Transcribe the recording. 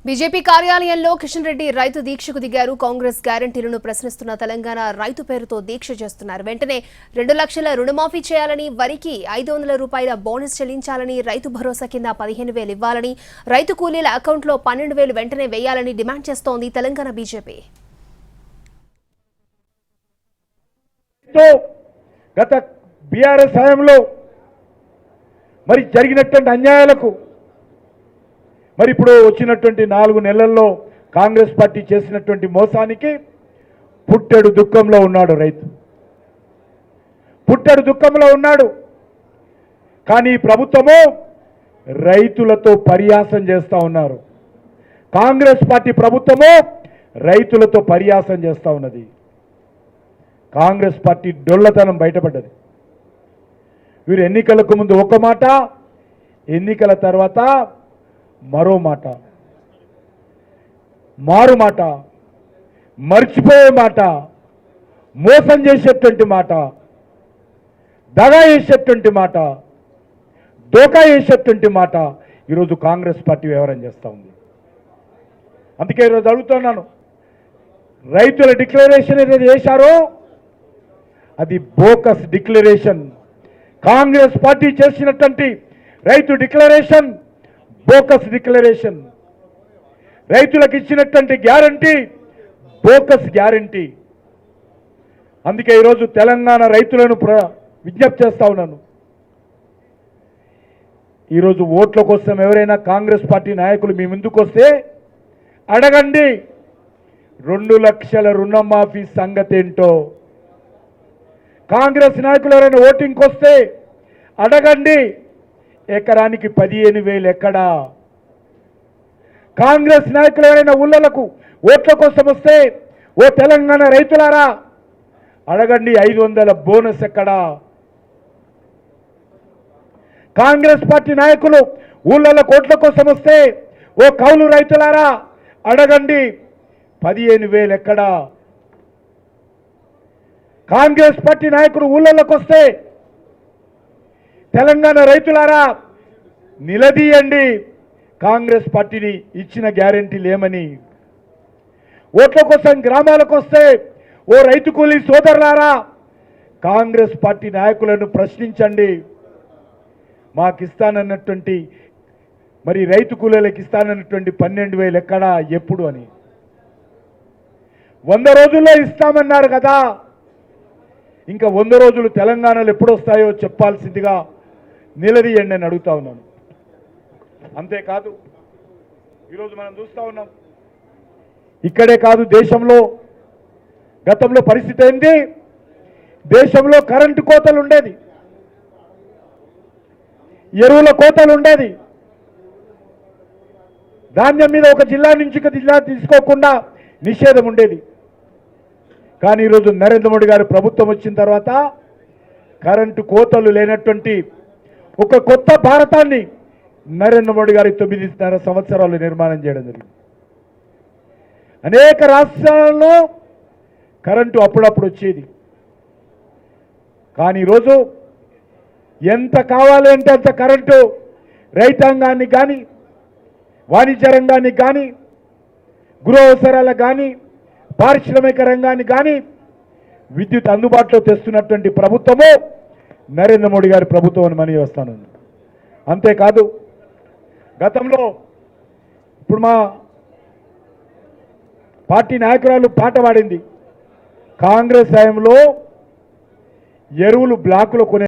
BJP కార్యాలయంలో కిషన్ రెడ్డి రైతు దీక్షకు దిగారు. కాంగ్రెస్ గ్యారంటీలను ప్రశ్నిస్తున్న తెలంగాణ రైతు పేరుతో దీక్ష చేస్తున్నారు. వెంటనే 2 లక్షల రుణమాఫీ చేయాలని, వరికి 500 రూపాయల బోనస్ చెల్లించాలని, రైతు భరోసా కింద 15,000 ఇవ్వాలని, రైతు కూలీల అకౌంట్లో 12,000 వెంటనే వేయాలని డిమాండ్ చేస్తోంది తెలంగాణ బీజేపీ. గత బీఆర్ఎస్ హయాంలో మరి జరిగినటువంటి అన్యాయాలకు మరి ఇప్పుడు వచ్చినటువంటి 4 నెలల్లో కాంగ్రెస్ పార్టీ చేసినటువంటి మోసానికి పుట్టెడు దుఃఖంలో ఉన్నాడు రైతు. పుట్టెడు దుఃఖంలో ఉన్నాడు. కానీ ప్రభుత్వము రైతులతో పరిహాసం చేస్తూ ఉన్నారు. కాంగ్రెస్ పార్టీ ప్రభుత్వము రైతులతో పరిహాసం చేస్తూ ఉన్నది. కాంగ్రెస్ పార్టీ డొల్లతనం బయటపడ్డది. వీరు ఎన్నికలకు ముందు ఒక మాట, ఎన్నికల తర్వాత మరో మాట, మారు మాట, మర్చిపోయే మాట, మోసం చేసేటువంటి మాట, దగా చేసేటువంటి మాట, దోకా చేసేటువంటి మాట ఈరోజు కాంగ్రెస్ పార్టీ వ్యవహారం చేస్తూ ఉంది. అందుకే ఈరోజు అడుగుతున్నాను, రైతుల డిక్లరేషన్ ఏదైతే చేశారో అది బోకస్ డిక్లరేషన్. కాంగ్రెస్ పార్టీ చేసినటువంటి రైతు డిక్లరేషన్ బోకస్ డిక్లరేషన్. రైతులకు ఇచ్చినటువంటి గ్యారంటీ బోకస్ గ్యారంటీ. అందుకే ఈరోజు తెలంగాణ రైతులను విజ్ఞప్తి చేస్తా ఉన్నాను. ఈరోజు ఓట్ల కోసం ఎవరైనా కాంగ్రెస్ పార్టీ నాయకులు మీ ముందుకు వస్తే అడగండి, 2 లక్షల రుణమాఫీ సంగతి ఏంటో. కాంగ్రెస్ నాయకులు ఎవరైనా ఓటింగ్కి వస్తే అడగండి, ఎకరానికి 15,000 ఎక్కడా. కాంగ్రెస్ నాయకులు ఎవరైనా ఊళ్ళకు ఓట్ల కోసం వస్తే ఓ తెలంగాణ రైతులారా అడగండి, 500 బోనస్ ఎక్కడా. కాంగ్రెస్ పార్టీ నాయకులు ఊళ్ళకు ఓట్ల కోసం వస్తే ఓ కౌలు రైతులారా అడగండి, 15,000 ఎక్కడా. కాంగ్రెస్ పార్టీ నాయకుడు ఊళ్ళకు వస్తే తెలంగాణ రైతులారా నిలదీయండి, కాంగ్రెస్ పార్టీని ఇచ్చిన గ్యారెంటీలు ఏమని. ఓట్ల కోసం గ్రామాలకు వస్తే ఓ రైతు కూలీ సోదరులారా కాంగ్రెస్ పార్టీ నాయకులను ప్రశ్నించండి, మాకు ఇస్తానన్నటువంటి మరి రైతు కూలీలకు ఇస్తానన్నటువంటి 12,000 ఎక్కడా, ఎప్పుడు అని. 100 రోజుల్లో ఇస్తామన్నారు కదా, ఇంకా 100 రోజులు తెలంగాణలో ఎప్పుడు వస్తాయో చెప్పాల్సిందిగా నిలదీయండి అని అడుగుతా ఉన్నాను. అంతేకాదు ఈరోజు మనం చూస్తూ ఉన్నాం, ఇక్కడే కాదు దేశంలో గతంలో పరిస్థితి ఏంటి. దేశంలో కరెంటు కోతలు ఉండేది, ఎరువుల కోతలు ఉండేది, ధాన్యం మీద ఒక జిల్లా నుంచి ఒక జిల్లా తీసుకోకుండా నిషేధం ఉండేది. కానీ ఈరోజు నరేంద్ర మోడీ గారు ప్రభుత్వం వచ్చిన తర్వాత కరెంటు కోతలు లేనటువంటి ఒక కొత్త భారతాన్ని నరేంద్ర మోడీ గారి 9.5 సంవత్సరాలు నిర్మాణం చేయడం జరిగింది. అనేక రాష్ట్రాల్లో కరెంటు అప్పుడప్పుడు వచ్చేది. కానీ ఈరోజు ఎంత కావాలి అంటే అంత కరెంటు రైతాంగానికి కానీ, వాణిజ్య రంగానికి కానీ, గృహ అవసరాలకు కానీ, పారిశ్రామిక రంగానికి కానీ విద్యుత్ అందుబాటులో తెస్తున్నటువంటి ప్రభుత్వము నరేంద్ర మోడీ గారి ప్రభుత్వం అని మనవి వస్తాను. అంతేకాదు గతంలో ఇప్పుడు మా పార్టీ నాయకురాలు పాట పాడింది, కాంగ్రెస్ హయాంలో ఎరువులు బ్లాకులో కొనే